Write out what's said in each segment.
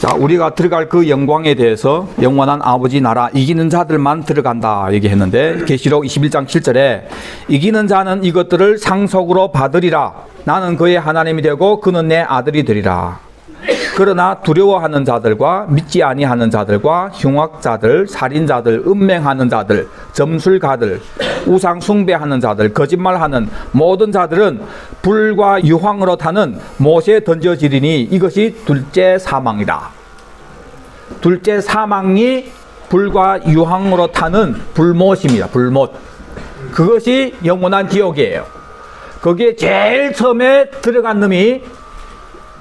자, 우리가 들어갈 그 영광에 대해서 영원한 아버지 나라 이기는 자들만 들어간다 얘기했는데, 계시록 21장 7절에 이기는 자는 이것들을 상속으로 받으리라. 나는 그의 하나님이 되고 그는 내 아들이 되리라. 그러나 두려워하는 자들과 믿지 아니하는 자들과 흉악자들, 살인자들, 음행하는 자들, 점술가들, 우상 숭배하는 자들, 거짓말하는 모든 자들은 불과 유황으로 타는 못에 던져지리니 이것이 둘째 사망이다. 둘째 사망이 불과 유황으로 타는 불못입니다. 불못. 그것이 영원한 지옥이에요. 거기에 제일 처음에 들어간 놈이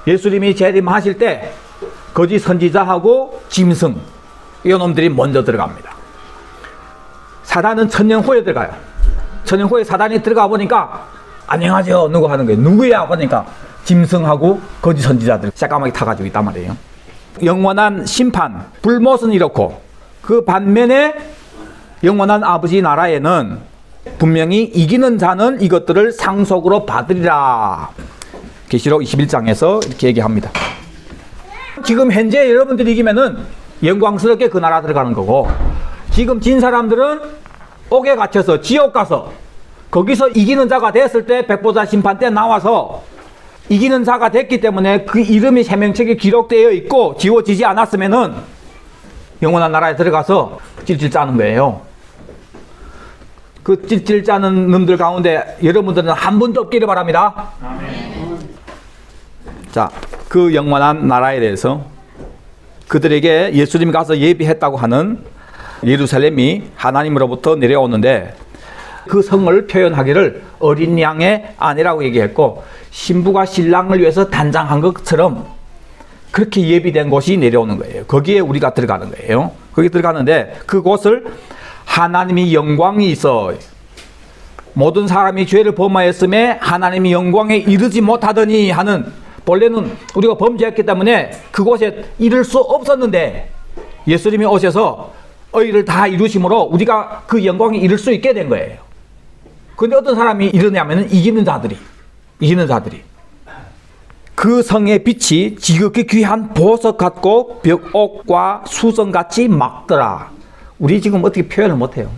예수님이 재림하실 때 거짓 선지자하고 짐승, 이 놈들이 먼저 들어갑니다. 사단은 천년 후에 들어가요. 천년 후에 사단이 들어가 보니까 안녕하세요 누구 하는 거예요. 누구야 보니까 짐승하고 거짓 선지자들 새까맣게 타가지고 있단 말이에요. 영원한 심판, 불못은 이렇고, 그 반면에 영원한 아버지 나라에는 분명히 이기는 자는 이것들을 상속으로 받으리라. 계시록 21장에서 이렇게 얘기합니다. 지금 현재 여러분들이 이기면은 영광스럽게 그 나라 들어가는 거고, 지금 진 사람들은 옥에 갇혀서 지옥 가서 거기서 이기는 자가 됐을 때 백보자 심판 때 나와서 이기는 자가 됐기 때문에 그 이름이 생명책에 기록되어 있고 지워지지 않았으면은 영원한 나라에 들어가서 찔찔 짜는 거예요. 그 찔찔 짜는 놈들 가운데 여러분들은 한 분도 없기를 바랍니다. 자, 그 영원한 나라에 대해서 그들에게 예수님이 가서 예비했다고 하는 예루살렘이 하나님으로부터 내려오는데, 그 성을 표현하기를 어린 양의 아내라고 얘기했고, 신부가 신랑을 위해서 단장한 것처럼 그렇게 예비된 곳이 내려오는 거예요. 거기에 우리가 들어가는 거예요. 거기 들어가는데 그곳을 하나님이 영광이 있어, 모든 사람이 죄를 범하였음에 하나님이 영광에 이르지 못하더니 하는, 본래는 우리가 범죄했기 때문에 그곳에 이를 수 없었는데 예수님이 오셔서 의를 다 이루심으로 우리가 그 영광에 이를 수 있게 된 거예요. 그런데 어떤 사람이 이르냐면 이기는 자들이 그 성의 빛이 지극히 귀한 보석 같고 벽옥과 수정같이 막더라. 우리 지금 어떻게 표현을 못해요.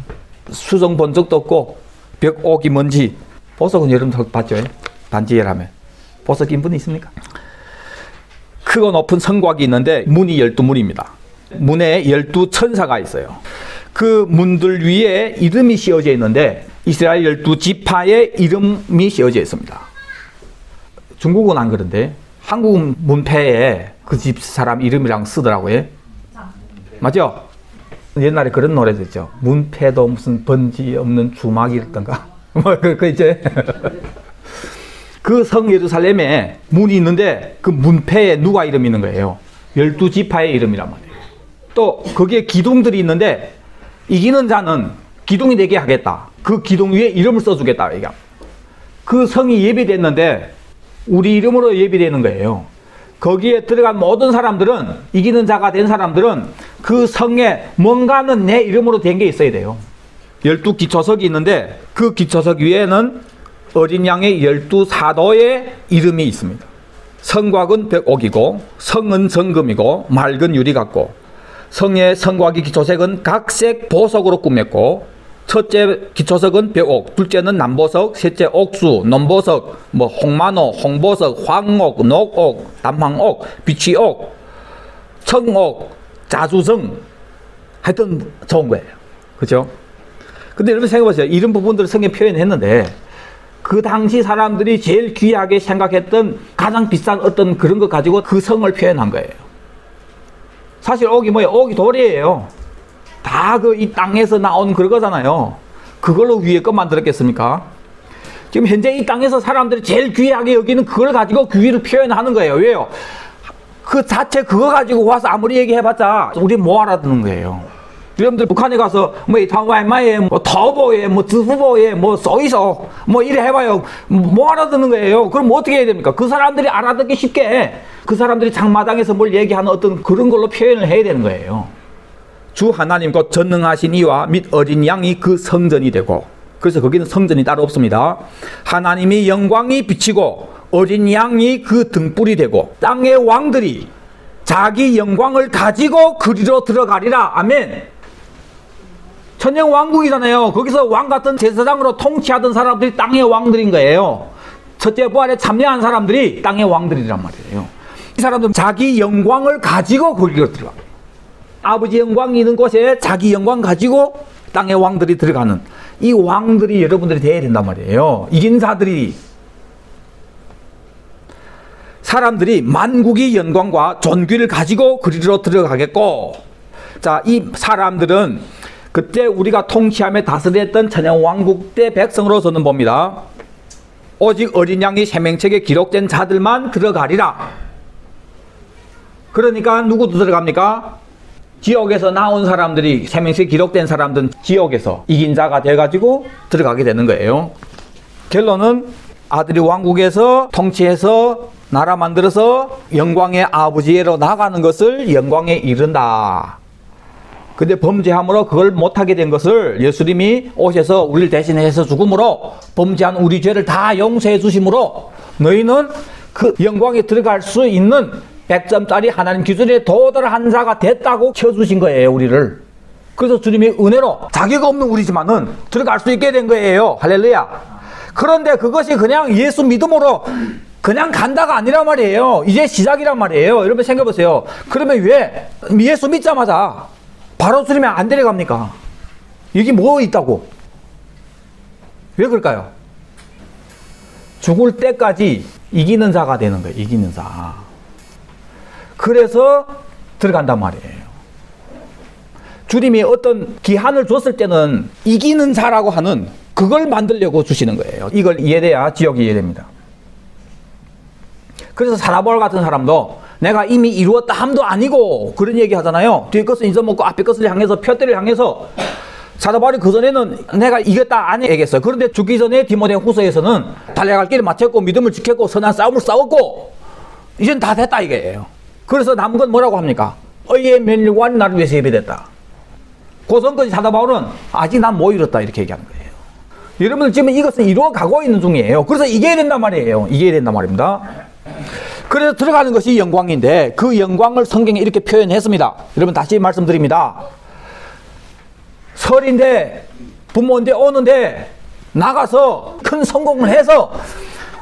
수정 본 적도 없고 벽옥이 뭔지. 보석은 여러분 봤죠? 반지하면 보석 낀 분이 있습니까? 크고 높은 성곽이 있는데 문이 12문입니다. 문에 12천사가 있어요. 그 문들 위에 이름이 씌어져 있는데 이스라엘 12지파의 이름이 씌어져 있습니다. 중국은 안 그런데 한국은 문패에 그 집 사람 이름이랑 쓰더라고요. 맞죠? 옛날에 그런 노래도 있죠. 문패도 무슨 번지 없는 주막이었던가 뭐 그 이제 그 성 예루살렘에 문이 있는데 그 문패에 누가 이름이 있는 거예요? 12지파의 이름이란 말이에요. 또 거기에 기둥들이 있는데 이기는 자는 기둥이 되게 하겠다. 그 기둥 위에 이름을 써주겠다. 그 성이 예비됐는데 우리 이름으로 예비되는 거예요. 거기에 들어간 모든 사람들은, 이기는 자가 된 사람들은 그 성에 뭔가는 내 이름으로 된 게 있어야 돼요. 12기초석이 있는데 그 기초석 위에는 어린 양의 12사도의 이름이 있습니다. 성곽은 벽옥이고 성은 정금이고 맑은 유리 같고, 성의 성곽의 기초색은 각색 보석으로 꾸몄고, 첫째 기초석은 벽옥, 둘째는 남보석, 셋째 옥수, 논보석, 홍마노, 홍보석, 황옥, 녹옥, 담황옥, 비취옥, 청옥, 자주성. 하여튼 좋은 거예요. 그죠? 근데 여러분 생각해보세요. 이런 부분들을 성에 표현했는데 그 당시 사람들이 제일 귀하게 생각했던 가장 비싼 어떤 그런 거 가지고 그 성을 표현한 거예요. 사실 옥이 뭐예요? 옥이 돌이에요. 다 그 이 땅에서 나온 그런 거잖아요. 그걸로 위에 거 만들었겠습니까? 지금 현재 이 땅에서 사람들이 제일 귀하게 여기는 그걸 가지고 귀를 표현하는 거예요. 왜요? 그 자체 그거 가지고 와서 아무리 얘기해봤자 우리 뭐 알아듣는 거예요. 여러분들 북한에 가서 타이완마에 터보에 드후보에 쏘이소 이래 해봐요. 뭐 알아듣는 거예요. 그럼 어떻게 해야 됩니까? 그 사람들이 알아듣기 쉽게 그 사람들이 장마당에서 뭘 얘기하는 어떤 그런 걸로 표현을 해야 되는 거예요. 주 하나님 곧 전능하신 이와 및 어린 양이 그 성전이 되고, 그래서 거기는 성전이 따로 없습니다. 하나님이 영광이 비치고 어린 양이 그 등불이 되고, 땅의 왕들이 자기 영광을 가지고 그리로 들어가리라. 아멘. 천년왕국이잖아요. 거기서 왕 같은 제사장으로 통치하던 사람들이 땅의 왕들인 거예요. 첫째 부활에 참여한 사람들이 땅의 왕들이란 말이에요. 이 사람들은 자기 영광을 가지고 거기로 들어가. 아버지 영광이 있는 곳에 자기 영광 가지고 땅의 왕들이 들어가는, 이 왕들이 여러분들이 돼야 된단 말이에요. 이긴 자들이. 사람들이 만국의 영광과 존귀를 가지고 그리로 들어가겠고, 자, 이 사람들은 그때 우리가 통치하며 다스렸던 천년왕국 때 백성으로서는 봅니다. 오직 어린 양이 생명책에 기록된 자들만 들어가리라. 그러니까 누구도 들어갑니까? 지옥에서 나온 사람들이, 생명책에 기록된 사람들은 지옥에서 이긴 자가 돼가지고 들어가게 되는 거예요. 결론은 아들이 왕국에서 통치해서 나라 만들어서 영광의 아버지로 나가는 것을 영광에 이른다. 근데 범죄함으로 그걸 못하게 된 것을 예수님이 오셔서 우리를 대신해서 죽음으로 범죄한 우리 죄를 다 용서해 주심으로 너희는 그 영광에 들어갈 수 있는 100점짜리 하나님 기준에 도달한 자가 됐다고 쳐주신 거예요, 우리를. 그래서 주님이 은혜로 자격 없는 우리지만은 들어갈 수 있게 된 거예요. 할렐루야. 그런데 그것이 그냥 예수 믿음으로 그냥 간다가 아니란 말이에요. 이제 시작이란 말이에요. 여러분 생각해보세요. 그러면 왜 예수 믿자마자 바로 주님이 안 데려갑니까? 여기 뭐 있다고? 왜 그럴까요? 죽을 때까지 이기는 자가 되는 거예요. 이기는 자. 그래서 들어간단 말이에요. 주님이 어떤 기한을 줬을 때는 이기는 자라고 하는 그걸 만들려고 주시는 거예요. 이걸 이해돼야 지옥이 이해됩니다. 그래서 사라바울 같은 사람도 내가 이미 이루었다 함도 아니고 그런 얘기 하잖아요. 뒤에 것은 잊어먹고 앞에 것을 향해서 표대를 향해서. 사라바울이 그전에는 내가 이겼다 안 얘기했어요. 그런데 죽기 전에 디모데 후서에서는 달려갈 길을 마쳤고 믿음을 지켰고 선한 싸움을 싸웠고 이젠 다 됐다 이거예요. 그래서 남은 건 뭐라고 합니까? 의의 면류관 나를 위해서 예배됐다. 고성까지 사라바울은 아직 난 못 이뤘다 이렇게 얘기하는 거예요. 여러분들 지금 이것은 이루어가고 있는 중이에요. 그래서 이겨야 된단 말이에요. 이겨야 된단 말입니다. 그래서 들어가는 것이 영광인데 그 영광을 성경에 이렇게 표현했습니다. 여러분 다시 말씀드립니다. 설인데 부모인데 오는데 나가서 큰 성공을 해서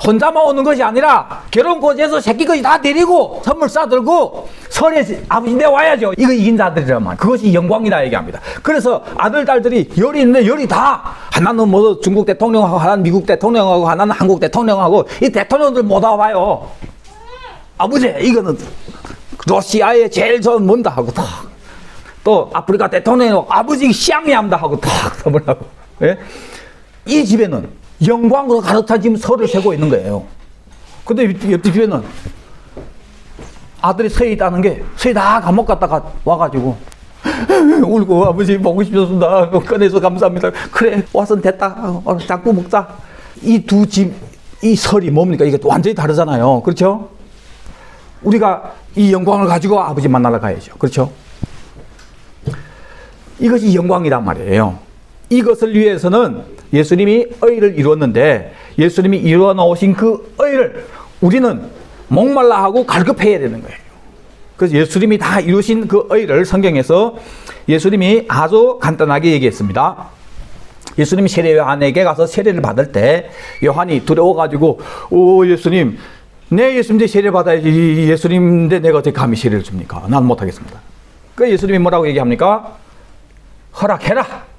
혼자만 오는 것이 아니라 결혼고지에서 새끼까지 다 데리고 선물 싸들고 설에 아버지인데 와야죠. 이거 이긴 자들이란 말. 그것이 영광이다 얘기합니다. 그래서 아들 딸들이 열이 있는데 열이 다 하나는 뭐 중국 대통령하고 하나는 미국 대통령하고 하나는 한국 대통령하고 이 대통령들 못 와봐요. 아버지 이거는 러시아의 제일 좋은 뭔다 하고 또 아프리카 대통령이 아버지 시앙야함다 하고 탁 선물하고. 예? 이 집에는 영광으로 가득 찬 지금 설을 세고 있는 거예요. 근데 옆집 집에는 아들이 서해 있다는 게 서해 다 감옥 갔다가 와가지고 울고 아버지 보고 싶었습니다. 꺼내서 감사합니다. 그래 와선 됐다. 자꾸 먹자. 이 두 집 이 설이 뭡니까? 이게 완전히 다르잖아요. 그렇죠? 우리가 이 영광을 가지고 아버지 만나러 가야죠. 그렇죠? 이것이 영광이란 말이에요. 이것을 위해서는 예수님이 의를 이루었는데 예수님이 이루어 놓으신 그 의를 우리는 목말라 하고 갈급해야 되는 거예요. 그래서 예수님이 다 이루신 그 의를 성경에서 예수님이 아주 간단하게 얘기했습니다. 예수님이 세례 요한에게 가서 세례를 받을 때 요한이 두려워가지고 오 예수님 내 예수님인데 세례 받아야지 예수님인데 내가 어떻게 감히 세례를 줍니까? 난 못하겠습니다. 그래서 예수님이 뭐라고 얘기합니까? 허락해라.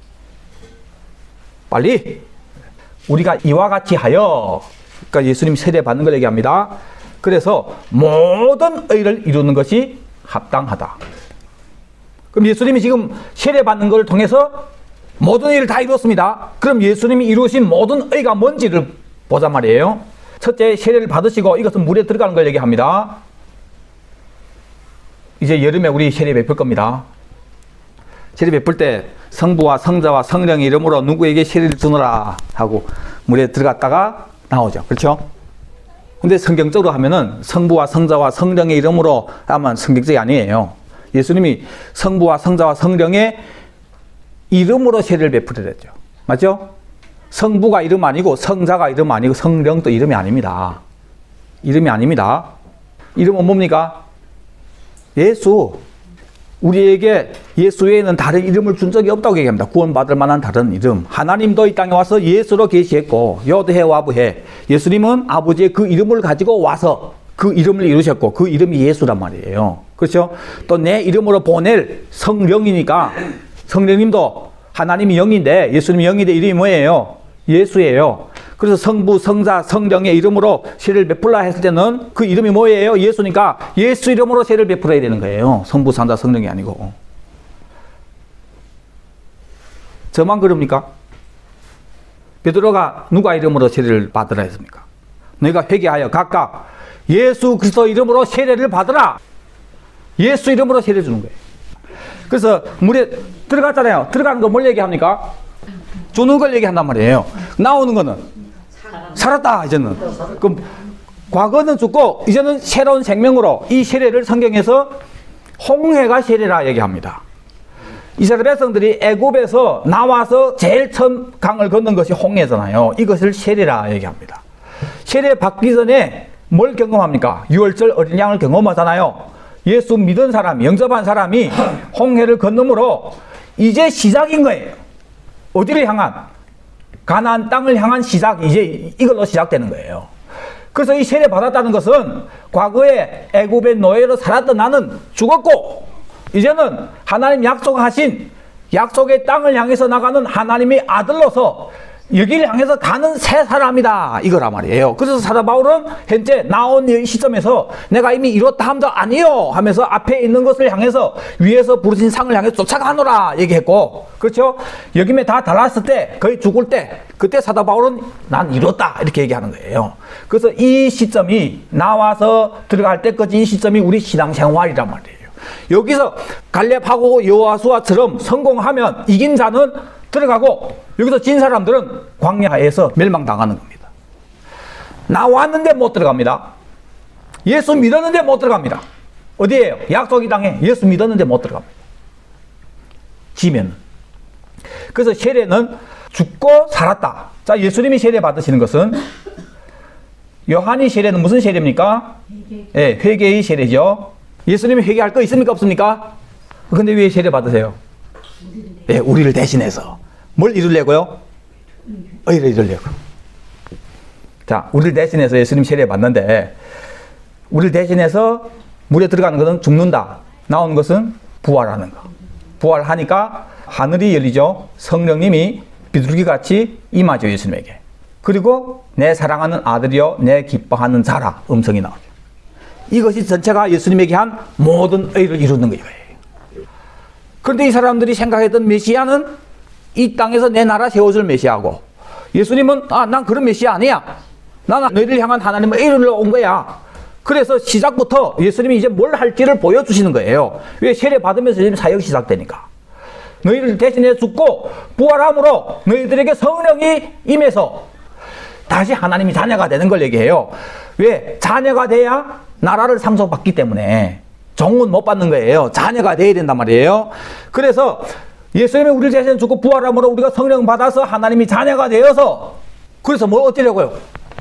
빨리 우리가 이와 같이 하여, 그러니까 예수님 세례 받는 걸 얘기합니다. 그래서 모든 의를 이루는 것이 합당하다. 그럼 예수님이 지금 세례 받는 걸 통해서 모든 의를 다 이루었습니다. 그럼 예수님이 이루신 모든 의가 뭔지를 보자 말이에요. 첫째 세례를 받으시고 이것은 물에 들어가는 걸 얘기합니다. 이제 여름에 우리 세례 베풀 겁니다. 세례 베풀 때 성부와 성자와 성령의 이름으로 누구에게 세례를 주노라 하고 물에 들어갔다가 나오죠. 그렇죠? 근데 성경적으로 하면은 성부와 성자와 성령의 이름으로 하면 성경적이 아니에요. 예수님이 성부와 성자와 성령의 이름으로 세례를 베풀으랬죠. 맞죠? 성부가 이름 아니고 성자가 이름 아니고 성령도 이름이 아닙니다. 이름이 아닙니다. 이름은 뭡니까? 예수. 우리에게 예수 외에는 다른 이름을 준 적이 없다고 얘기합니다. 구원받을 만한 다른 이름. 하나님도 이 땅에 와서 예수로 계시했고 요드해 와부해. 예수님은 아버지의 그 이름을 가지고 와서 그 이름을 이루셨고 그 이름이 예수란 말이에요. 그렇죠? 또 내 이름으로 보낼 성령이니까 성령님도 하나님이 영인데 예수님이 영인데 이름이 뭐예요? 예수예요. 그래서 성부, 성자, 성령의 이름으로 세례를 베풀라 했을 때는 그 이름이 뭐예요? 예수니까 예수 이름으로 세례를 베풀어야 되는 거예요. 성부, 성자, 성령이 아니고. 저만 그럽니까? 베드로가 누가 이름으로 세례를 받으라 했습니까? 너희가 회개하여 각각 예수 그리스도 이름으로 세례를 받으라. 예수 이름으로 세례 주는 거예요. 그래서 물에 들어갔잖아요. 들어가는 거 뭘 얘기합니까? 주는 걸 얘기한단 말이에요. 나오는 거는 살았다 이제는. 그럼 과거는 죽고 이제는 새로운 생명으로 이 세례를 성경에서 홍해가 세례라 얘기합니다. 이스라엘 백성들이 애굽에서 나와서 제일 처음 강을 건넌 것이 홍해잖아요. 이것을 세례라 얘기합니다. 세례 받기 전에 뭘 경험합니까? 유월절 어린 양을 경험하잖아요. 예수 믿은 사람이, 영접한 사람이 홍해를 건너므로 이제 시작인 거예요. 어디를 향한? 가나안 땅을 향한 시작, 이제 이걸로 시작되는 거예요. 그래서 이 세례 받았다는 것은 과거에 애굽의 노예로 살았던 나는 죽었고 이제는 하나님 약속하신 약속의 땅을 향해서 나가는 하나님의 아들로서 여기를 향해서 가는 새 사람이다 이거란 말이에요. 그래서 사도 바울은 현재 나온 이 시점에서 내가 이미 이뤘다 함도 아니요 하면서 앞에 있는 것을 향해서 위에서 부르신 상을 향해서 쫓아가노라 얘기했고, 그렇죠? 여기에 다 달았을 때 거의 죽을 때 그때 사도 바울은 난 이뤘다 이렇게 얘기하는 거예요. 그래서 이 시점이 나와서 들어갈 때까지 이 시점이 우리 신앙생활이란 말이에요. 여기서 갈렙하고 여호수아처럼 성공하면 이긴 자는 들어가고 여기서 진 사람들은 광야에서 멸망당하는 겁니다. 나왔는데 못 들어갑니다. 예수 믿었는데 못 들어갑니다. 어디에요? 약속의 땅에 예수 믿었는데 못 들어갑니다. 지면. 그래서 세례는 죽고 살았다. 자, 예수님이 세례 받으시는 것은 요한이 세례는 무슨 세례입니까? 네, 회개의 세례죠. 예수님이 회개할 거 있습니까? 없습니까? 근데 왜 세례 받으세요? 네, 우리를 대신해서. 뭘 이루려고요? 의를 이루려고. 자, 우리를 대신해서 예수님 세례 받는데 우리를 대신해서 물에 들어가는 것은 죽는다. 나오는 것은 부활하는 거. 부활하니까 하늘이 열리죠. 성령님이 비둘기같이 임하죠, 예수님에게. 그리고 내 사랑하는 아들이여 내 기뻐하는 자라 음성이 나오죠. 이것이 전체가 예수님에게 한 모든 의를 이루는 거예요. 그런데 이 사람들이 생각했던 메시아는 이 땅에서 내 나라 세워줄 메시아고, 예수님은 난 그런 메시아 아니야. 나는 너희를 향한 하나님의 의를 온 거야. 그래서 시작부터 예수님이 이제 뭘 할지를 보여주시는 거예요. 왜? 세례 받으면서 지금 사역이 시작되니까. 너희를 대신해 죽고 부활함으로 너희들에게 성령이 임해서 다시 하나님이 자녀가 되는 걸 얘기해요. 왜? 자녀가 돼야 나라를 상속받기 때문에 종은 못 받는 거예요. 자녀가 돼야 된단 말이에요. 그래서 예수님이 우리를 대신 죽고 부활함으로 우리가 성령 받아서 하나님이 자녀가 되어서, 그래서 뭐 어쩌려고요?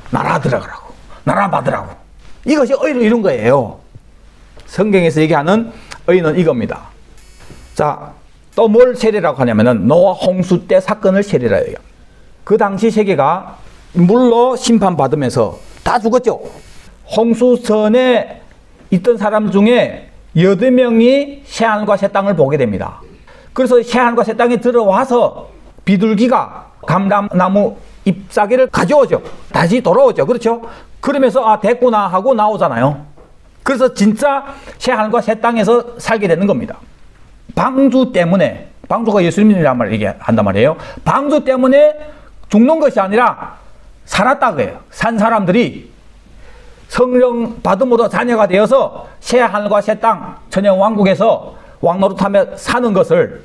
나라 들어가라고, 나라 받으라고. 이것이 의를 이룬 거예요. 성경에서 얘기하는 의는 이겁니다. 자, 또 뭘 세례라고 하냐면은 노아 홍수 때 사건을 세례라 해요. 그 당시 세계가 물로 심판받으면서 다 죽었죠. 홍수선에 있던 사람 중에 8명이 새하늘과 새 땅을 보게 됩니다. 그래서 새하늘과 새 땅에 들어와서 비둘기가 감람나무 잎사귀를 가져오죠. 다시 돌아오죠. 그렇죠? 그러면서 됐구나 하고 나오잖아요. 그래서 진짜 새하늘과 새 땅에서 살게 되는 겁니다. 방주 때문에, 방주가 예수님이란 말을 얘기한단 말이에요. 방주 때문에 죽는 것이 아니라 살았다고 해요. 산 사람들이 성령 받음으로 자녀가 되어서 새하늘과 새 땅, 천연왕국에서 왕노릇하며 사는 것을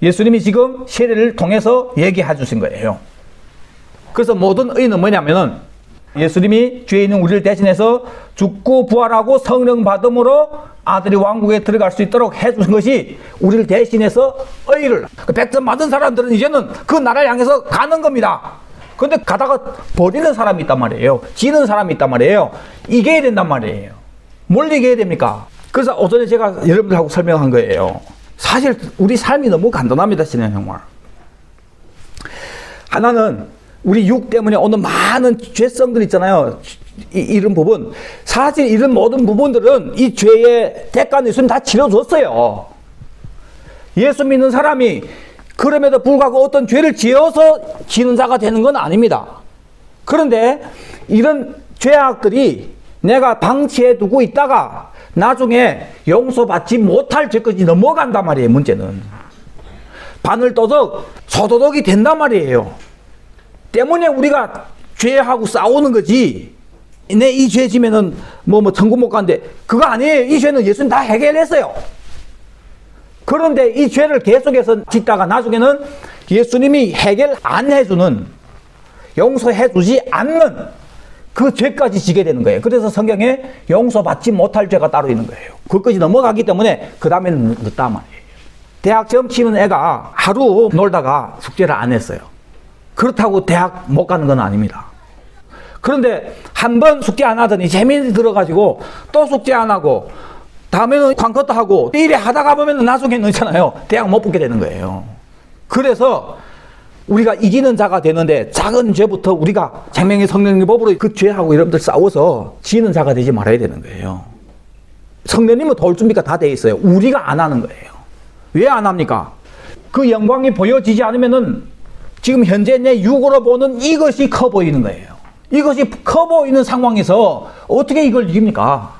예수님이 지금 세례를 통해서 얘기해 주신 거예요. 그래서 모든 의는 뭐냐면은 예수님이 죄 있는 우리를 대신해서 죽고 부활하고 성령 받음으로 아들이 왕국에 들어갈 수 있도록 해 주신 것이 우리를 대신해서 의를, 백점 받은 사람들은 이제는 그 나라를 향해서 가는 겁니다. 근데 가다가 버리는 사람이 있단 말이에요. 지는 사람이 있단 말이에요. 이겨야 된단 말이에요. 뭘 이겨야 됩니까? 그래서 오전에 제가 여러분들하고 설명한 거예요. 사실 우리 삶이 너무 간단합니다. 정말. 하나는 우리 육 때문에 오는 많은 죄성들 있잖아요. 이런 부분. 사실 이런 모든 부분들은 이 죄의 대가는 예수님 다 치러줬어요. 예수 믿는 사람이 그럼에도 불구하고 어떤 죄를 지어서 지는 자가 되는 건 아닙니다. 그런데 이런 죄악들이 내가 방치해 두고 있다가 나중에 용서받지 못할 죄까지 넘어간단 말이에요. 문제는 바늘도덕, 소도덕이 된단 말이에요. 때문에 우리가 죄하고 싸우는 거지. 내 이 죄 지면은 천국 못 가는데 그거 아니에요. 이 죄는 예수님 다 해결했어요. 그런데 이 죄를 계속해서 짓다가 나중에는 예수님이 해결 안 해주는, 용서해주지 않는 그 죄까지 지게 되는 거예요. 그래서 성경에 용서받지 못할 죄가 따로 있는 거예요. 그것까지 넘어가기 때문에 그 다음에는 늦단 말이에요. 대학 시험 치는 애가 하루 놀다가 숙제를 안 했어요. 그렇다고 대학 못 가는 건 아닙니다. 그런데 한 번 숙제 안 하더니 재미이 들어가지고 또 숙제 안 하고 다음에는 광컷도 하고 이래 하다가 보면 나중에는 있잖아요. 대학 못 붙게 되는 거예요. 그래서 우리가 이기는 자가 되는데 작은 죄부터 우리가 생명의 성령의 법으로 그 죄하고 여러분들 싸워서 지는 자가 되지 말아야 되는 거예요. 성령님은 도울 준비가 다 돼 있어요. 우리가 안 하는 거예요. 왜 안 합니까? 그 영광이 보여지지 않으면은 지금 현재 내 육으로 보는 이것이 커 보이는 거예요. 이것이 커 보이는 상황에서 어떻게 이걸 이깁니까?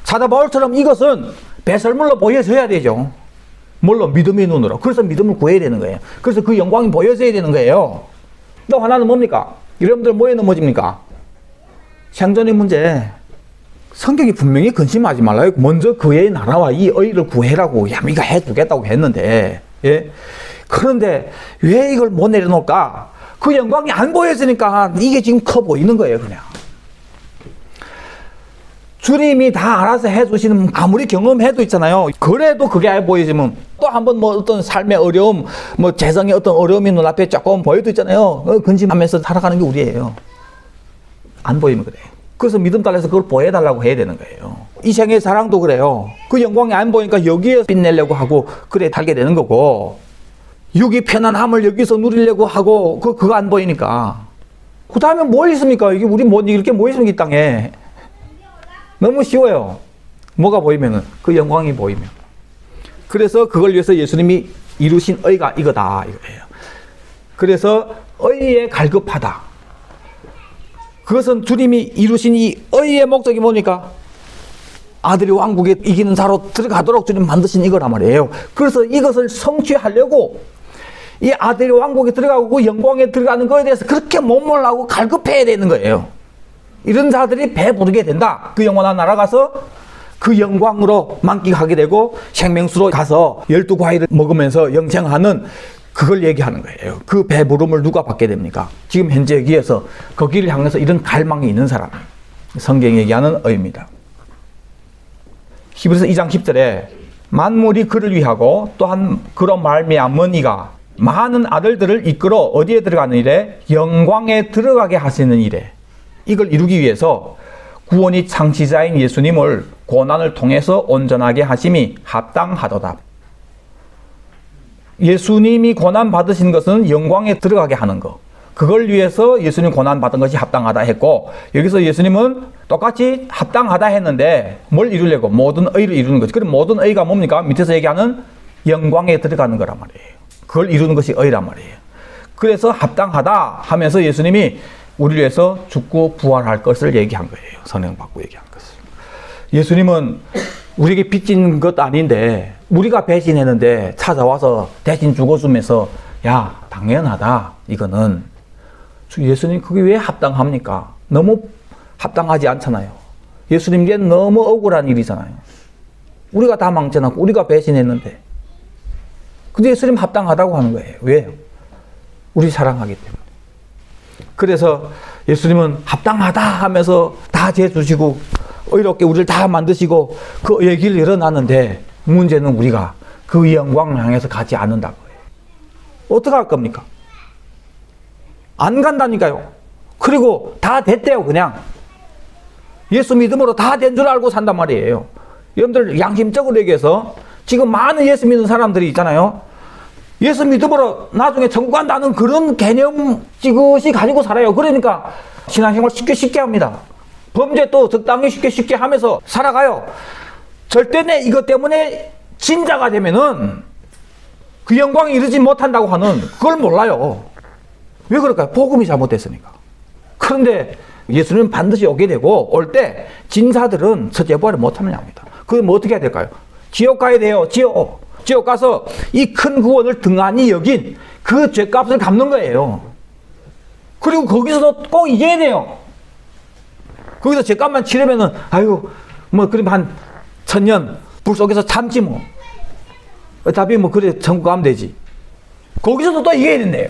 사도 바울처럼 이것은 배설물로 보여져야 되죠. 뭘로? 믿음의 눈으로. 그래서 믿음을 구해야 되는 거예요. 그래서 그 영광이 보여져야 되는 거예요. 또 하나는 뭡니까? 여러분들 뭐에 넘어집니까? 생존의 문제. 성경이 분명히 근심하지 말라요. 먼저 그의 나라와 이 의를 구해라고 야미가 해주겠다고 했는데, 예? 그런데 왜 이걸 못 내려놓을까? 그 영광이 안 보여지니까 이게 지금 커 보이는 거예요, 그냥. 주님이 다 알아서 해주시는, 아무리 경험해도 있잖아요. 그래도 그게 안 보여지면 또 한번 어떤 삶의 어려움, 재성의 어떤 어려움이 눈앞에 조금 보여도 있잖아요. 근심하면서 살아가는 게 우리예요. 안 보이면 그래요. 그래서 믿음 달라서 그걸 보여달라고 해야 되는 거예요. 이 생의 사랑도 그래요. 그 영광이 안 보이니까 여기에 빛내려고 하고 그래 달게 되는 거고, 육이 편안함을 여기서 누리려고 하고 그거 안 보이니까. 그 다음에 뭘 있습니까? 이게 우리 이렇게 뭐 있습니까? 이 땅에. 너무 쉬워요. 뭐가 보이면은 그 영광이 보이면. 그래서 그걸 위해서 예수님이 이루신 의가 이거다 이거예요. 그래서 의에 갈급하다. 그것은 주님이 이루신 이 의의 목적이 뭡니까? 아들이 왕국에 이기는 자로 들어가도록 주님 만드신 이거란 말이에요. 그래서 이것을 성취하려고 이 아들이 왕국에 들어가고 영광에 들어가는 거에 대해서 그렇게 몸몰라고 갈급해야 되는 거예요. 이런 자들이 배부르게 된다. 그 영원한 나라 가서 그 영광으로 만끽하게 되고 생명수로 가서 12과일을 먹으면서 영생하는, 그걸 얘기하는 거예요. 그 배부름을 누가 받게 됩니까? 지금 현재 여기에서 거기를 향해서 이런 갈망이 있는 사람, 성경이 얘기하는 의입니다. 히브리서 2장 10절에 만물이 그를 위하고 또한 그로 말미암은 이가 많은 아들들을 이끌어 어디에 들어가는 일에? 영광에 들어가게 하시는 일에. 이걸 이루기 위해서 구원이 창시자인 예수님을 고난을 통해서 온전하게 하심이 합당하도다. 예수님이 고난 받으신 것은 영광에 들어가게 하는 거. 그걸 위해서 예수님 고난 받은 것이 합당하다 했고, 여기서 예수님은 똑같이 합당하다 했는데 뭘 이루려고? 모든 의를 이루는 거지. 그럼 모든 의가 뭡니까? 밑에서 얘기하는 영광에 들어가는 거란 말이에요. 그걸 이루는 것이 의란 말이에요. 그래서 합당하다 하면서 예수님이 우리를 위해서 죽고 부활할 것을 얘기한 거예요. 선행 받고 얘기한 것을. 예수님은 우리에게 빚진 것 아닌데 우리가 배신했는데 찾아와서 대신 죽어주면서 야, 당연하다. 이거는. 예수님 그게 왜 합당합니까? 너무 합당하지 않잖아요. 예수님께 너무 억울한 일이잖아요. 우리가 다 망쳐놨고 우리가 배신했는데. 근데 예수님 합당하다고 하는 거예요. 왜요? 우리 사랑하기 때문에. 그래서 예수님은 합당하다 하면서 다 재주시고 의롭게 우리를 다 만드시고 그 얘기를 열어놨는데 문제는 우리가 그 영광을 향해서 가지 않는다고 해요. 어떻게 할 겁니까? 안 간다니까요. 그리고 다 됐대요. 그냥 예수 믿음으로 다 된 줄 알고 산단 말이에요. 여러분들 양심적으로 얘기해서 지금 많은 예수 믿는 사람들이 있잖아요. 예수 믿음으로 나중에 천국 간다는 그런 개념 지그시 가지고 살아요. 그러니까 신앙생활 쉽게 합니다. 범죄 또 적당히 쉽게 하면서 살아가요. 절대 내 이것 때문에 진자가 되면은 그 영광에 이르지 못한다고 하는 그걸 몰라요. 왜 그럴까요? 복음이 잘못됐으니까. 그런데 예수님은 반드시 오게 되고 올 때 진사들은 첫째 부활을 못하면 합니다. 그럼 뭐 어떻게 해야 될까요? 지옥 가야 돼요. 지옥 가서 이 큰 구원을 등한히 여긴 그 죄값을 갚는 거예요. 그리고 거기서도 꼭 이겨야 돼요. 거기서 죄값만 치르면은 아이고 뭐 그럼 한 1000년 불 속에서 참지 뭐. 어차피 뭐 그래 천국 가면 되지. 거기서도 또 이겨야 된대요.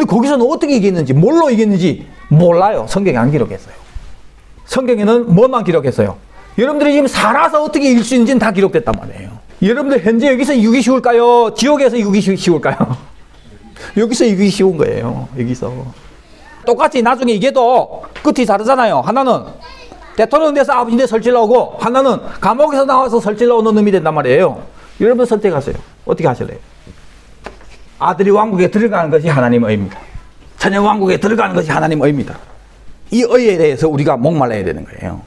거기서는 어떻게 이겼는지 뭘로 이겼는지 몰라요. 성경에 안 기록했어요. 성경에는 뭐만 기록했어요? 여러분들이 지금 살아서 어떻게 이길 수 있는지는 다 기록됐단 말이에요. 여러분들 현재 여기서 이기기 쉬울까요? 지옥에서 이기기 쉬울까요? 여기서 이기기 쉬운 거예요. 여기서 똑같이 나중에 이게도 끝이 다르잖아요. 하나는 대통령 돼서 아버지인데 설치러 오고 하나는 감옥에서 나와서 설치러 오는 놈이 된단 말이에요. 여러분 선택하세요. 어떻게 하실래요? 아들이 왕국에 들어가는 것이 하나님의 의입니다. 자녀 왕국에 들어가는 것이 하나님의 의입니다. 이 의에 대해서 우리가 목말라야 되는 거예요.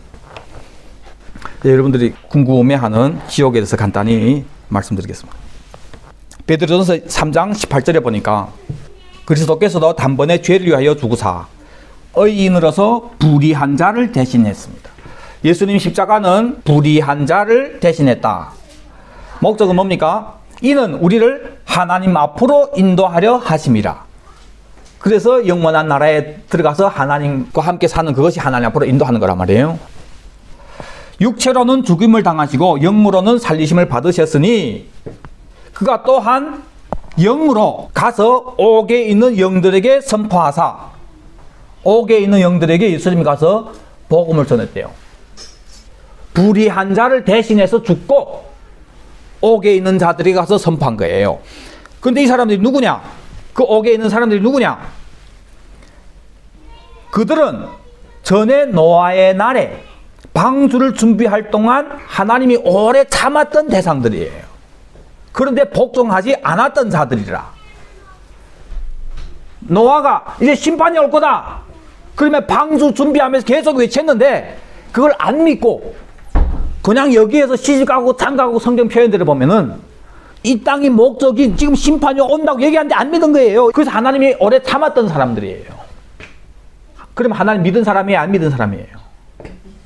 여러분들이 궁금해하는 지옥에 대해서 간단히 말씀드리겠습니다. 베드로전서 3장 18절에 보니까 그리스도께서도 단번에 죄를 위하여 죽으사 의인으로서 불의한 자를 대신했습니다. 예수님 십자가는 불의한 자를 대신했다. 목적은 뭡니까? 이는 우리를 하나님 앞으로 인도하려 하심이라. 그래서 영원한 나라에 들어가서 하나님과 함께 사는 그것이 하나님 앞으로 인도하는 거란 말이에요. 육체로는 죽임을 당하시고 영으로는 살리심을 받으셨으니 그가 또한 영으로 가서 옥에 있는 영들에게 선포하사 옥에 있는 영들에게 예수님이 가서 복음을 전했대요. 불의한 자를 대신해서 죽고 옥에 있는 자들이 가서 선포한 거예요. 근데 이 사람들이 누구냐? 그 옥에 있는 사람들이 누구냐? 그들은 전에 노아의 날에 방주를 준비할 동안 하나님이 오래 참았던 대상들이에요. 그런데 복종하지 않았던 자들이라. 노아가 이제 심판이 올 거다. 그러면 방주 준비하면서 계속 외쳤는데 그걸 안 믿고 그냥 여기에서 시집가고 장가고 성경 표현들을 보면은 이 땅이 목적인 지금 심판이 온다고 얘기하는데 안 믿은 거예요. 그래서 하나님이 오래 참았던 사람들이에요. 그럼 하나님 믿은 사람이에요? 안 믿은 사람이에요?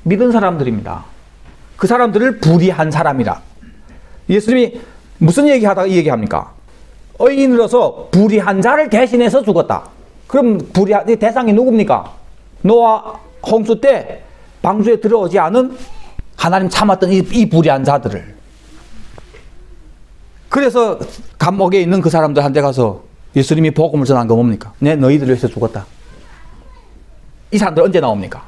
믿은 사람들입니다. 그 사람들을 불의한 사람이라. 예수님이 무슨 얘기하다가 이 얘기합니까? 의인으로서 불의한 자를 대신해서 죽었다. 그럼 불의한 대상이 누굽니까? 노아 홍수 때 방주에 들어오지 않은 하나님 참았던 이 불의한 자들을. 그래서 감옥에 있는 그 사람들한테 가서 예수님이 복음을 전한 거 뭡니까? 내 너희들을 위해서 죽었다. 이 사람들 언제 나옵니까?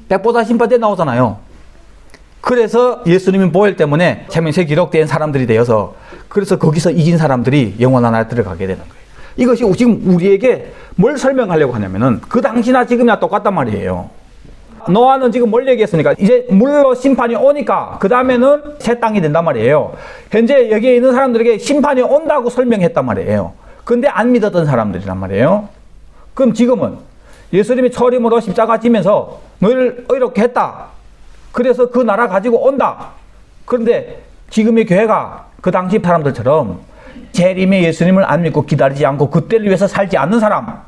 백보자 심판 때 나오잖아요. 그래서 예수님의 보혈 때문에 생명책에 기록된 사람들이 되어서 그래서 거기서 이긴 사람들이 영원한 나라에 들어가게 되는 거예요. 이것이 지금 우리에게 뭘 설명하려고 하냐면은 그 당시나 지금이나 똑같단 말이에요. 노아는 지금 뭘 얘기했습니까? 이제 물로 심판이 오니까 그 다음에는 새 땅이 된단 말이에요. 현재 여기에 있는 사람들에게 심판이 온다고 설명했단 말이에요. 근데 안 믿었던 사람들이란 말이에요. 그럼 지금은 예수님이 초림으로 십자가 지면서 너희를 의롭게 했다. 그래서 그 나라 가지고 온다. 그런데 지금의 교회가 그 당시 사람들처럼 재림의 예수님을 안 믿고 기다리지 않고 그때를 위해서 살지 않는 사람,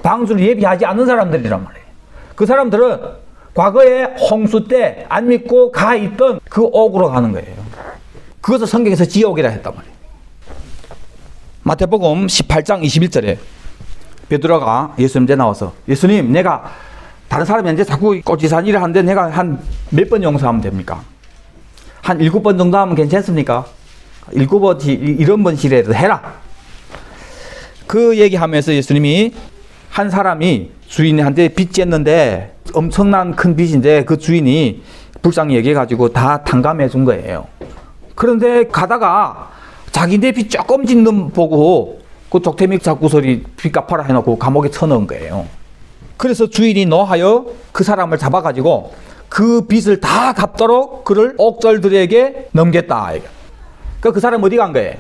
방주를 예비하지 않는 사람들이란 말이에요. 그 사람들은 과거에 홍수 때 안 믿고 가 있던 그 옥으로 가는 거예요. 그것을 성경에서 지옥이라 했단 말이에요. 마태복음 18장 21절에 베드로가 예수님께 나와서 예수님, 내가 다른 사람이 자꾸 꼬치산 일을 하는데 내가 한 몇 번 용서하면 됩니까? 한 7번 정도 하면 괜찮습니까? 7번, 이런 번씩이라도 해라. 그 얘기하면서 예수님이 한 사람이 주인한테 빚 졌는데 엄청난 큰 빚인데 그 주인이 불쌍히 얘기해가지고 다 탕감해 준 거예요. 그런데 가다가 자기네 빚 조금 짓는 보고 그 족태믹 자꾸소리 빚 갚아라 해놓고 감옥에 쳐넣은 거예요. 그래서 주인이 노하여 그 사람을 잡아가지고 그 빚을 다 갚도록 그를 옥졸들에게 넘겼다. 그 사람 어디 간 거예요?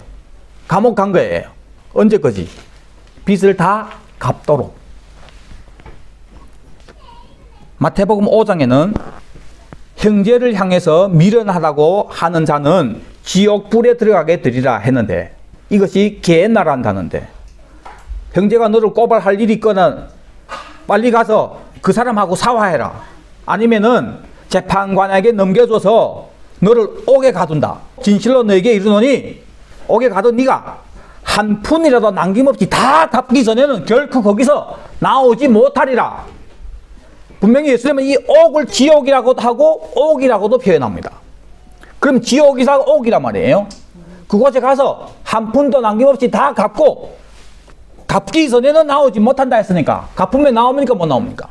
감옥 간 거예요. 언제까지? 빚을 다 갚도록. 마태복음 5장에는 형제를 향해서 미련하다고 하는 자는 지옥 불에 들어가게 되리라 했는데, 이것이 개나라는 단어인데, 형제가 너를 고발할 일이 있거나 빨리 가서 그 사람하고 사화해라. 아니면은 재판관에게 넘겨줘서 너를 옥에 가둔다. 진실로 너에게 이르노니 옥에 가둔 네가 한 푼이라도 남김없이 다 갚기 전에는 결코 거기서 나오지 못하리라. 분명히 예수님은 이 옥을 지옥이라고도 하고 옥이라고도 표현합니다. 그럼 지옥이라 옥이란 말이에요. 그곳에 가서 한 푼도 남김없이 다 갚고 갚기 전에는 나오지 못한다 했으니까 갚으면 나옵니까 못 나옵니까?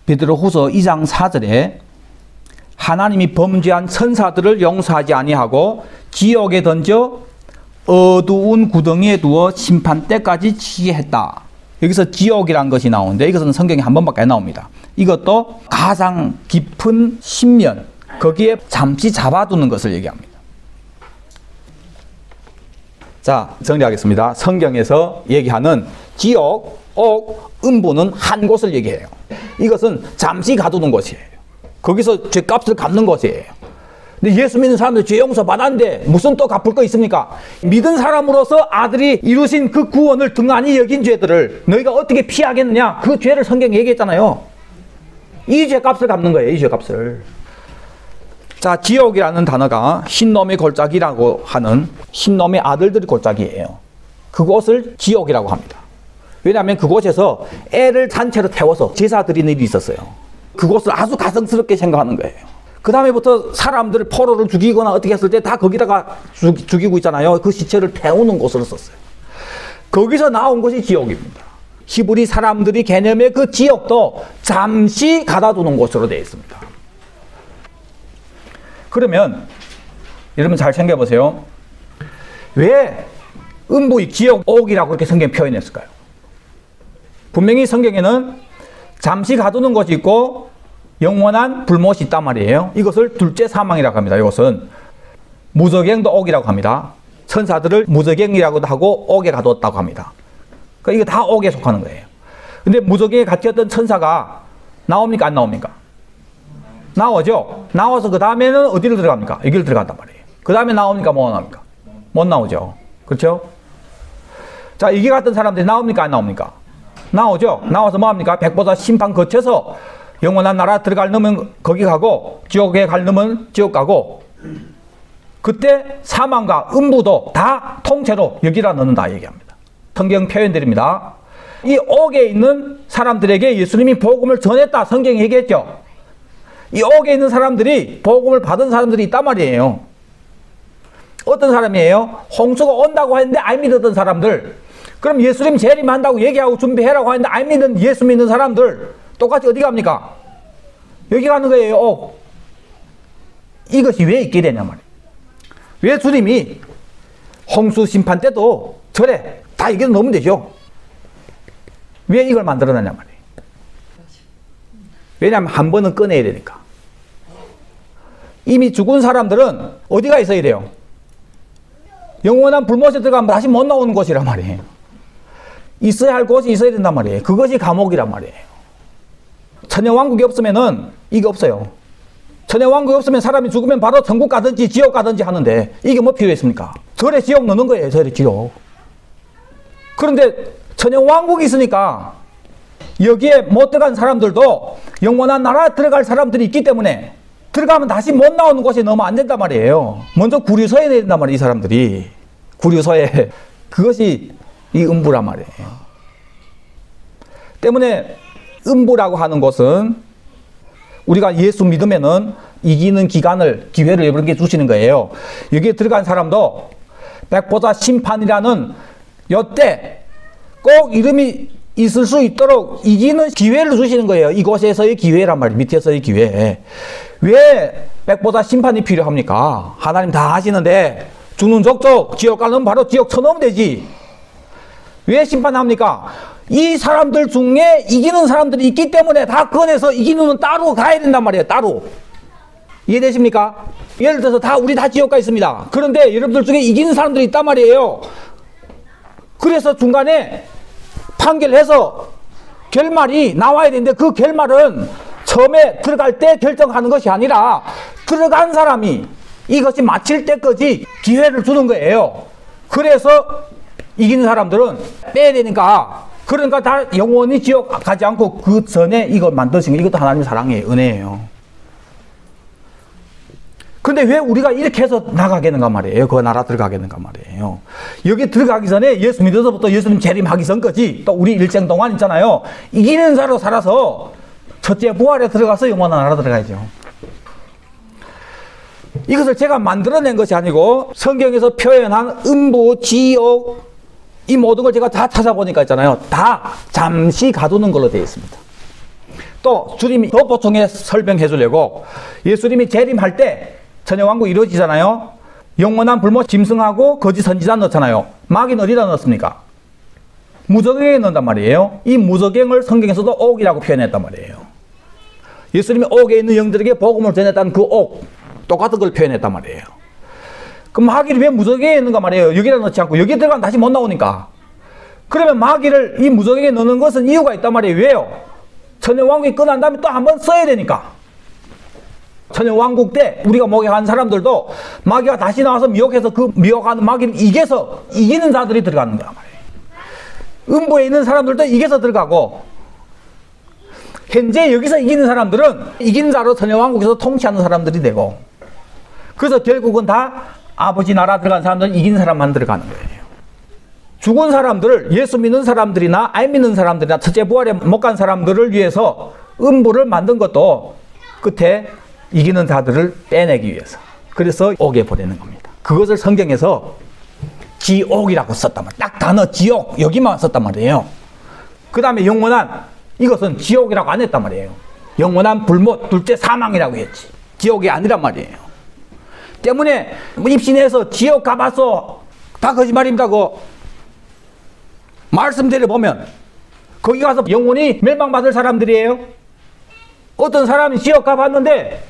베드로후서 2장 4절에 하나님이 범죄한 천사들을 용서하지 아니하고 지옥에 던져 어두운 구덩이에 두어 심판 때까지 치게 했다. 여기서 지옥이란 것이 나오는데 이것은 성경에 한 번밖에 안 나옵니다. 이것도 가장 깊은 심연, 거기에 잠시 잡아두는 것을 얘기합니다. 자, 정리하겠습니다. 성경에서 얘기하는 지옥, 옥, 음부는 한 곳을 얘기해요. 이것은 잠시 가두는 곳이에요. 거기서 죄값을 갚는 곳이에요. 근데 예수 믿는 사람들 죄 용서 받았는데 무슨 또 갚을 거 있습니까? 믿은 사람으로서 아들이 이루신 그 구원을 등한히 여긴 죄들을 너희가 어떻게 피하겠느냐? 그 죄를 성경에 얘기했잖아요. 이 죄값을 갚는 거예요. 이 죄값을. 자, 지옥이라는 단어가 흰놈의 골짜기라고 하는 흰놈의 아들들의 골짜기예요. 그곳을 지옥이라고 합니다. 왜냐하면 그곳에서 애를 단체로 태워서 제사 드리는 일이 있었어요. 그곳을 아주 가성스럽게 생각하는 거예요. 그 다음에부터 사람들을 포로를 죽이거나 어떻게 했을 때 다 거기다가 죽이고 있잖아요. 그 시체를 태우는 곳으로 썼어요. 거기서 나온 것이 지옥입니다. 히브리 사람들이 개념의 그 지옥도 잠시 가다두는 곳으로 되어 있습니다. 그러면 여러분 잘 생각해보세요. 왜 음부, 지옥, 옥이라고 이렇게 성경에 표현했을까요? 분명히 성경에는 잠시 가두는 것이 있고 영원한 불못이 있단 말이에요. 이것을 둘째 사망이라고 합니다. 이것은 무저갱도 옥이라고 합니다. 천사들을 무저갱이라고도 하고 옥에 가두었다고 합니다. 그러니까 이거 다 옥에 속하는 거예요. 근데 무저갱에 갇혔던 천사가 나옵니까 안 나옵니까? 나오죠. 나와서 그 다음에는 어디로 들어갑니까? 여기를 들어간단 말이에요. 그 다음에 나옵니까 못 나옵니까? 못 나오죠. 그렇죠? 자, 이게 같은 사람들이 나옵니까 안 나옵니까? 나오죠. 나와서 뭐 합니까? 백보자 심판 거쳐서 영원한 나라 들어갈 놈은 거기 가고 지옥에 갈 놈은 지옥 가고, 그때 사망과 음부도 다 통째로 여기라 넣는다 얘기합니다. 성경 표현들입니다. 이 옥에 있는 사람들에게 예수님이 복음을 전했다 성경이 얘기했죠. 이 옥에 있는 사람들이 복음을 받은 사람들이 있단 말이에요. 어떤 사람이에요? 홍수가 온다고 했는데 안 믿었던 사람들. 그럼 예수님 재림한다고 얘기하고 준비해라고 하는데 안 믿는 예수 믿는 사람들 똑같이 어디 갑니까? 여기 가는 거예요. 이것이 왜 있게 되냐 말이에요. 왜 주님이 홍수 심판 때도 절에 다 이겨 넣으면 되죠. 왜 이걸 만들어놨냐 말이에요. 왜냐하면 한 번은 꺼내야 되니까. 이미 죽은 사람들은 어디가 있어야 돼요? 영원한 불못에 들어가면 다시 못 나오는 곳이란 말이에요. 있어야 할 곳이 있어야 된단 말이에요. 그것이 감옥이란 말이에요. 천녀왕국이 없으면은 이게 없어요. 천녀왕국이 없으면 사람이 죽으면 바로 천국 가든지 지옥 가든지 하는데 이게 뭐 필요했습니까? 절에 지옥 넣는 거예요. 절에 지옥. 그런데 천녀왕국이 있으니까 여기에 못 들어간 사람들도 영원한 나라 들어갈 사람들이 있기 때문에 들어가면 다시 못 나오는 곳에 넣으면 안 된단 말이에요. 먼저 구류소에 내야 된단 말이에요. 이 사람들이. 구류소에. 그것이 이 음부란 말이에요. 때문에 음부라고 하는 것은 우리가 예수 믿으면은 이기는 기간을, 기회를 여러분께 주시는 거예요. 여기에 들어간 사람도 백보자 심판이라는 요때 꼭 이름이 있을 수 있도록 이기는 기회를 주시는 거예요. 이곳에서의 기회란 말이에요. 밑에서의 기회. 왜 백보자 심판이 필요합니까? 하나님 다 하시는데 죽는 족족 지옥 가면 바로 지옥 쳐넣으면 되지. 왜 심판합니까? 이 사람들 중에 이기는 사람들이 있기 때문에 다 꺼내서 이기는 건 따로 가야 된단 말이에요. 따로. 이해되십니까? 예를 들어서 우리 다 지옥가 있습니다. 그런데 여러분들 중에 이기는 사람들이 있단 말이에요. 그래서 중간에 판결해서 결말이 나와야 되는데 그 결말은 처음에 들어갈 때 결정하는 것이 아니라 들어간 사람이 이것이 마칠 때까지 기회를 주는 거예요. 그래서 이기는 사람들은 빼야 되니까, 그러니까 다 영원히 지옥 가지 않고 그 전에 이거 만드신 거, 이것도 하나님의 사랑의 은혜예요. 근데 왜 우리가 이렇게 해서 나가겠는가 말이에요. 그 나라 들어가겠는가 말이에요. 여기 들어가기 전에 예수 믿어서부터 예수님 재림하기 전까지 또 우리 일생 동안 있잖아요. 이기는 자로 살아서 첫째 부활에 들어가서 영원한 나라 들어가야죠. 이것을 제가 만들어낸 것이 아니고 성경에서 표현한 음부, 지옥, 이 모든 걸 제가 다 찾아보니까 있잖아요. 다 잠시 가두는 걸로 되어 있습니다. 또 주님이 더 보충해 설명해 주려고 예수님이 재림할 때 천여왕국 이루어지잖아요. 영원한 불모 짐승하고 거짓 선지자 넣잖아요. 마귀는 어디다 넣었습니까? 무저갱에 넣는단 말이에요. 이 무저갱을 성경에서도 옥이라고 표현했단 말이에요. 예수님이 옥에 있는 영들에게 복음을 전했다는 그 옥, 똑같은 걸 표현했단 말이에요. 그럼 마귀를 왜 무저갱에 넣는가 말이에요. 여기다 넣지 않고 여기 들어가면 다시 못 나오니까. 그러면 마귀를 이 무저갱에 넣는 것은 이유가 있단 말이에요. 왜요? 천여왕국이 끝난 다음에 또 한번 써야 되니까. 천여왕국 때 우리가 목욕한 사람들도 마귀가 다시 나와서 미혹해서 그 미혹하는 마귀를 이겨서 이기는 자들이 들어가는 거란 말이에요. 음부에 있는 사람들도 이겨서 들어가고, 현재 여기서 이기는 사람들은 이기는 자로 천여왕국에서 통치하는 사람들이 되고, 그래서 결국은 다 아버지 나라 들어간 사람들은 이기는 사람만 들어가는 거예요. 죽은 사람들을, 예수 믿는 사람들이나 안 믿는 사람들이나 첫째 부활에 못 간 사람들을 위해서 음부를 만든 것도 끝에 이기는 자들을 빼내기 위해서. 그래서 옥에 보내는 겁니다. 그것을 성경에서 지옥이라고 썼단 말이에요. 딱 단어 지옥 여기만 썼단 말이에요. 그 다음에 영원한, 이것은 지옥이라고 안 했단 말이에요. 영원한 불못, 둘째 사망이라고 했지. 지옥이 아니란 말이에요. 때문에 입신해서 지옥 가봤어, 다 거짓말입니다고 말씀대로 보면 거기 가서 영원히 멸망받을 사람들이에요. 어떤 사람이 지옥 가봤는데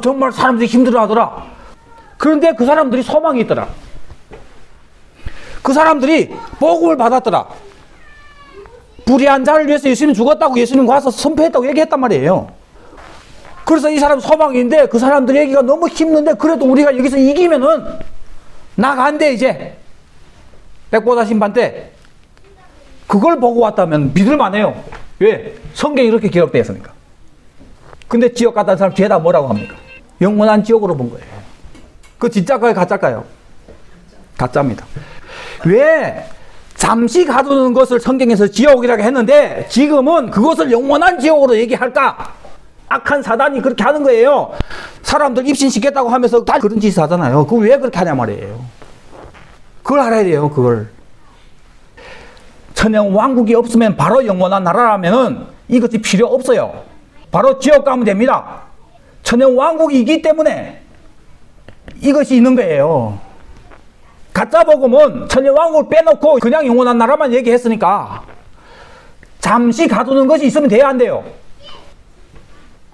정말 사람들이 힘들어하더라. 그런데 그 사람들이 소망이 있더라. 그 사람들이 복음을 받았더라. 불의한 자를 위해서 예수님 죽었다고 예수님 와서 선포했다고 얘기했단 말이에요. 그래서 이 사람 소망이 있는데 그 사람들 얘기가 너무 힘든데 그래도 우리가 여기서 이기면은 나간대 이제 백보자 심판 때. 그걸 보고 왔다면 믿을만해요. 왜? 성경이 이렇게 기록되어 있으니까. 근데 지옥 갔다는 사람 뒤에다 뭐라고 합니까? 영원한 지옥으로 본 거예요. 그 진짜일까요? 가짜일까요? 가짜입니다. 왜? 잠시 가두는 것을 성경에서 지옥이라고 했는데 지금은 그것을 영원한 지옥으로 얘기할까? 악한 사단이 그렇게 하는 거예요. 사람들 입신시켰다고 하면서 다 그런 짓을 하잖아요. 그걸 왜 그렇게 하냐 말이에요. 그걸 알아야 돼요. 그걸. 천연왕국이 없으면 바로 영원한 나라라면은 이것이 필요 없어요. 바로 지옥 가면 됩니다. 천연왕국이기 때문에 이것이 있는 거예요. 가짜 복음은 천연왕국을 빼놓고 그냥 영원한 나라만 얘기했으니까 잠시 가두는 것이 있으면 돼야 안 돼요.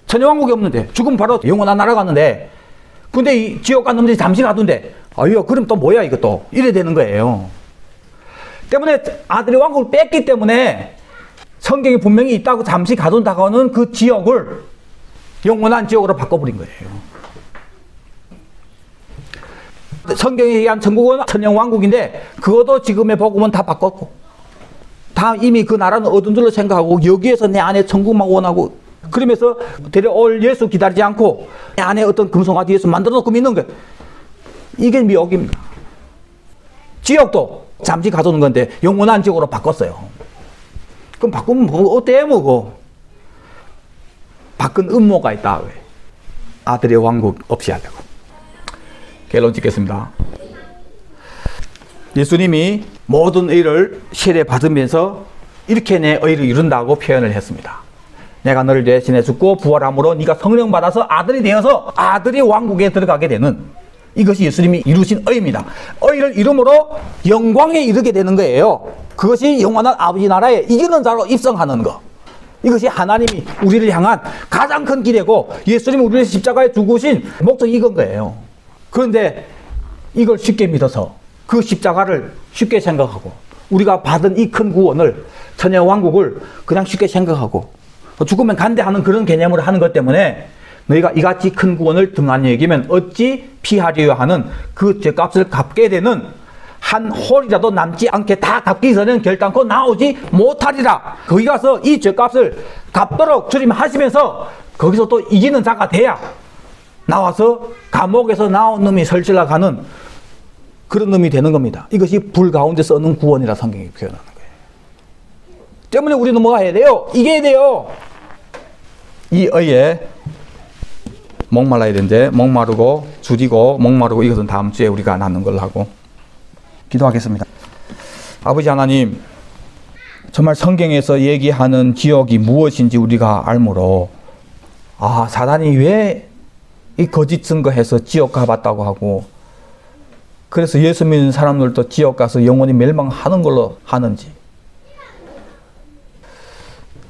천연왕국이 없는데 죽으면 바로 영원한 나라 갔는데 근데 이 지옥 간 놈들이 잠시 가둔데 아유 그럼 또 뭐야 이것도 이래 되는 거예요. 때문에 아들이 왕국을 뺐기 때문에 성경이 분명히 있다고 잠시 가둔다고는 그 지옥을 영원한 지옥으로 바꿔버린 거예요. 성경에 얘기한 천국은 천연왕국인데 그것도 지금의 복음은 다 바꿨고 다 이미 그 나라는 얻은 줄로 생각하고 여기에서 내 안에 천국만 원하고 그러면서 데려올 예수 기다리지 않고 내 안에 어떤 금송아지 예수 만들어 놓고 믿는 거예요. 이게 미혹입니다. 지옥도 잠시 가두는 건데 영원한 지옥으로 바꿨어요. 그럼 바꾸면 뭐 어때 뭐고? 바꾼 음모가 있다. 왜? 아들의 왕국 없이 하려고. 결론 짓겠습니다. 예수님이 모든 의를 세례 받으면서 이렇게 내 의를 이룬다고 표현을 했습니다. 내가 너를 대신해 죽고 부활함으로 네가 성령 받아서 아들이 되어서 아들이 왕국에 들어가게 되는 이것이 예수님이 이루신 의입니다. 의를 이름으로 영광에 이르게 되는 거예요. 그것이 영원한 아버지 나라에 이기는 자로 입성하는 것. 이것이 하나님이 우리를 향한 가장 큰 기대고 예수님이 우리를 십자가에 죽으신 목적이 이건 거예요. 그런데 이걸 쉽게 믿어서 그 십자가를 쉽게 생각하고 우리가 받은 이 큰 구원을 천년왕국을 그냥 쉽게 생각하고 죽으면 간대 하는 그런 개념으로 하는 것 때문에 너희가 이같이 큰 구원을 등한히 여기면 어찌 피하리요 하는 그 죄값을 갚게 되는 한 홀이라도 남지 않게 다 갚기 전에는 결단코 나오지 못하리라. 거기 가서 이 죄값을 갚도록 주님 하시면서 거기서 또 이기는 자가 돼야 나와서 감옥에서 나온 놈이 설질러가는 그런 놈이 되는 겁니다. 이것이 불 가운데서 얻는 구원이라 성경이 표현하는 거예요. 때문에 우리는 뭐가 해야 돼요? 이겨야 돼요. 이 의에 목말라야 되는데 목마르고 줄이고 목마르고 이것은 다음 주에 우리가 나눈 걸로 하고 기도하겠습니다. 아버지 하나님, 정말 성경에서 얘기하는 지옥이 무엇인지 우리가 알므로 사단이 왜 이 거짓 증거해서 지옥 가봤다고 하고 그래서 예수 믿는 사람들도 지옥 가서 영원히 멸망하는 걸로 하는지,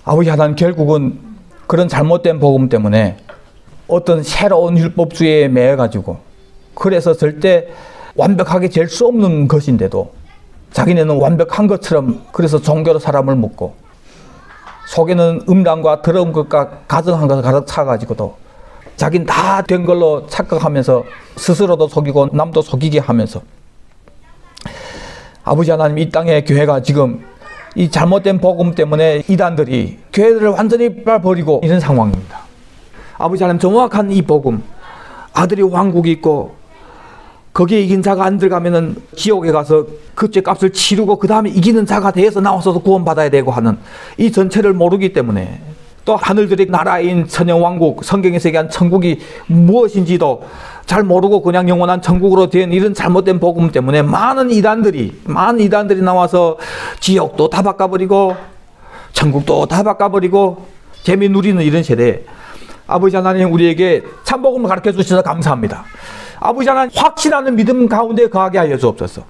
아버지 하나님, 결국은 그런 잘못된 복음 때문에 어떤 새로운 율법주의에 매여가지고 그래서 절대 완벽하게 될 수 없는 것인데도 자기네는 완벽한 것처럼 그래서 종교로 사람을 묶고 속에는 음란과 더러운 것과 가증한 것을 가득 차가지고도 자기는 다 된 걸로 착각하면서 스스로도 속이고 남도 속이게 하면서, 아버지 하나님, 이 땅의 교회가 지금 이 잘못된 복음 때문에 이단들이 교회들을 완전히 빨아버리고 이런 상황입니다. 아버지 하나님, 정확한 이 복음, 아들이 왕국이 있고 거기에 이긴 자가 안 들어가면은 지옥에 가서 그 죄값을 치르고 그 다음에 이기는 자가 되어서 나와서도 구원받아야 되고 하는 이 전체를 모르기 때문에, 또 하늘들의 나라인 천년왕국, 성경에서 얘기한 천국이 무엇인지도 잘 모르고 그냥 영원한 천국으로 된 이런 잘못된 복음 때문에 많은 이단들이 나와서 지옥도 다 바꿔버리고 천국도 다 바꿔버리고 재미 누리는 이런 세대에 아버지 하나님, 우리에게 참복음을 가르쳐 주셔서 감사합니다. 아버지 하나님, 확신하는 믿음 가운데 거하게 하여 주옵소서.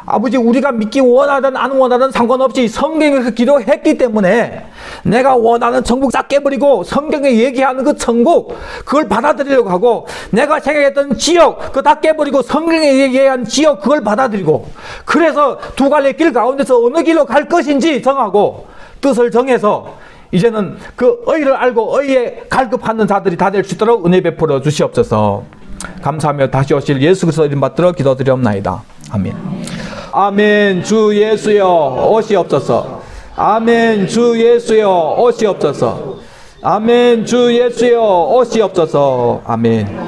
아버지, 우리가 믿기 원하든 안 원하든 상관없이 성경에서 기록했기 때문에 내가 원하는 천국 싹 깨버리고 성경에 얘기하는 그 천국 그걸 받아들이려고 하고, 내가 생각했던 지역 그거 다 깨버리고 성경에 얘기한 지역 그걸 받아들이고, 그래서 두 갈래 길 가운데서 어느 길로 갈 것인지 정하고 뜻을 정해서 이제는 그 의를 알고 의에 갈급하는 자들이 다 될 수 있도록 은혜 베풀어 주시옵소서. 감사하며 다시 오실 예수 그리스도 이름 받들어 기도드리옵나이다. 아멘. 아멘. 주 예수여 오시옵소서. 아멘. 주 예수여 오시옵소서. 아멘. 주 예수여 오시옵소서. 아멘.